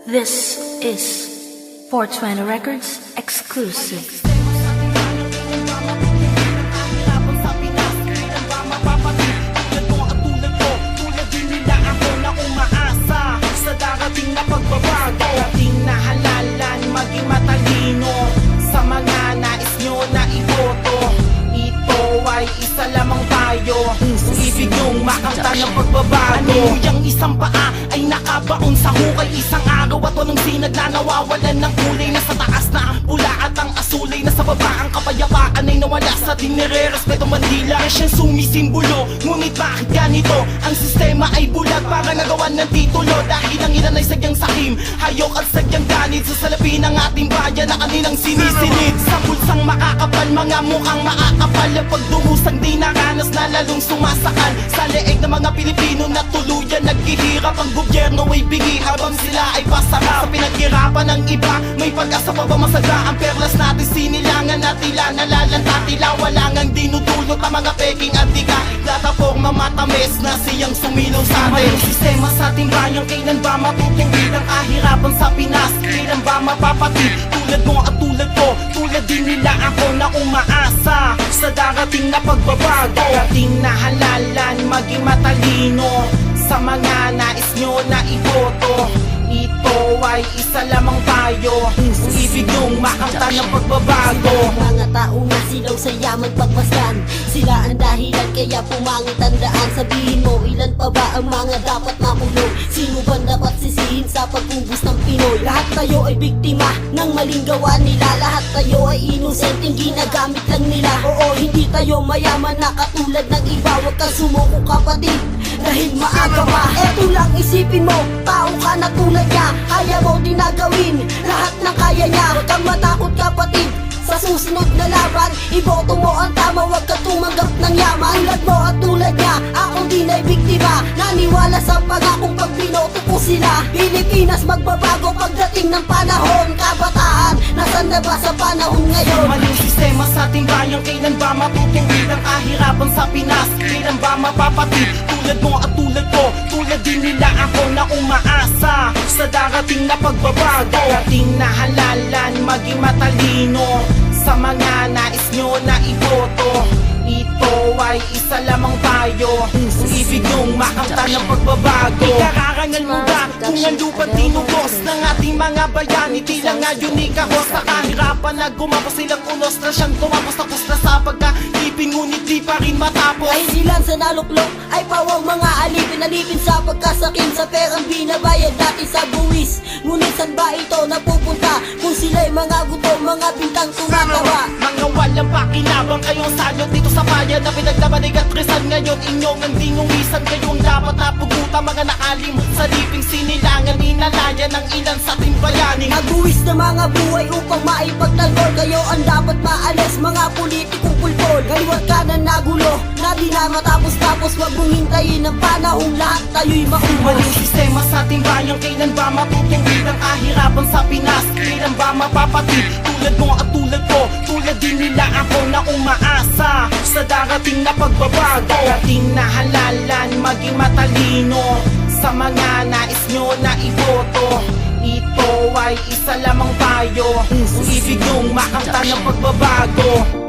This is 420 Records exclusive. Darating na halalan, maging matalino sa mga nais nyo na iboto. Ito ay isa lamang tayo, kung ibig nyong makanta ng pagbabago. Ano yung isang paa ay nakabaon sa hukay, isang araw at walang sinag na nawawalan ng kulay. Nasa taas na ang pula at ang asulay, nasa baba ang kapayapaan ay nawala sa di nire-respeto Manila. Kaya siyang sumisimbolo, ngunit bakit ganito? Ang sistema ay bulag para nagawan ng titulo, dahil ang ilan ay sagyang sakim, hayok at sagyang ganit sa salapi ng ating bayan na kaninang sinisilid. Sa bulsang makakapal, mga mukhang maakapal, ang pagdumusang di naranas na lalong sumasakal sa leeg ng mga Pilipino na tuluyan naghihirap. Ang gobyerno ay bingi habang sila ay pasarap. Sa pinaghirapan ng iba, may pag-asa pa ba masaga? Ang perlas natin sinilangan at tila nalalanta, tila wala ngang dinudulot ang mga peking antika. Plataforma matamis na siyang sumilaw sa atin. Ang sistema sa ating bayan, kailan ba matutuwid ang kahirapan sa Pinas? Kailan ba mapapatid? Tulad mo at tulad ko, tulad din nila ako na umaasa sa darating na pagbabago. Darating na halalan, maging matalino sa mga nais nyo na iboto. Ito ay isa lamang tayo, kung ibig nyong makanta ng pagbabago. Mga tao na silaw sa yaman pagpasdan, sila ang dahilan kaya pumangit ang daan. Sabihin mo ilan pa ba ang mga dapat makulong? Sino ba dapat sisihin sa pag-ubos ng Pinoy? Lahat tayo ay biktima ng maling gawa nila, lahat tayo ay inosenteng ginagamit lang nila. Oo, hindi tayo mayaman na katulad ng iba, huwag kang sumuko kapatid dahil maaga pa. Eto lang isipin mo, tao ka na tulad niya, kaya mo din na gawin lahat ng kaya niya. Huwag kang matakot kapatid, sa susunod na laban, iboto mo ang tama, huwag kang tumanggap ng yaman. Tulad mo at tulad niya, ako din ay biktima, naniwala sa pangakong pag binoto ko sila. Pilipinas magbabago pagdating ng panahon. Kabataan, nasan na ba sa panahon ngayon? Maling sistema sa ating bayan, kailan ba matutuwid ang kahirapan sa Pinas? Kailan ba mapapatid? Tulad mo at tulad ko, tulad din nila ako na umaasa sa darating na pagbabago. Darating na halalan, maging matalino sa mga nais nyo na iboto. Ito ay isa lamang tayo, kung ibig nyong makanta ng pagbabago. Ikararangal mo ba kung ang lupang tinubos ng ating mga bayani? Tila nga unique ako sa kahirapan na gumapos silang unos na siyang tumapos na sa pagkaipin, ngunit di pa rin matapos. Dahil ilan sa naluklok ay pawang mga alipin sa pagkasakim sa perang binabayad natin sa buwis. Ngunit saan ba ito napupunta kung sila'y mga gutom, mga bintang tumatawa? Mga walang pakinabang kayong salot dito sa bayan na pinaglaban ay katrisan. Ngayon inyong ang dinungisan, kayong dapat napugutan. Mga nakalimot sa liping sinilangan, inalaya ng ilan sa ating bayani. Nagbuwis na mga buhay upang maipagtanggol, kayo ang dapat maalis, mga politikong pulpol. Kaliwat ka na nagulo, na di na matapos-tapos, wag mong hintayin ang panahong lahat tayo'y maubos. Maling sistema sa ating bayan, kailan ba matutuwid ang kahirapan sa Pinas? Kailan ba mapapatid? Tulad mo at tulad ko, tulad din nila ako na umaasa sa darating na pagbabago. Darating na halalan, maging matalino sa mga nais nyo na iboto. Ito ay isa lamang tayo, kung ibig nyong makanta ng pagbabago.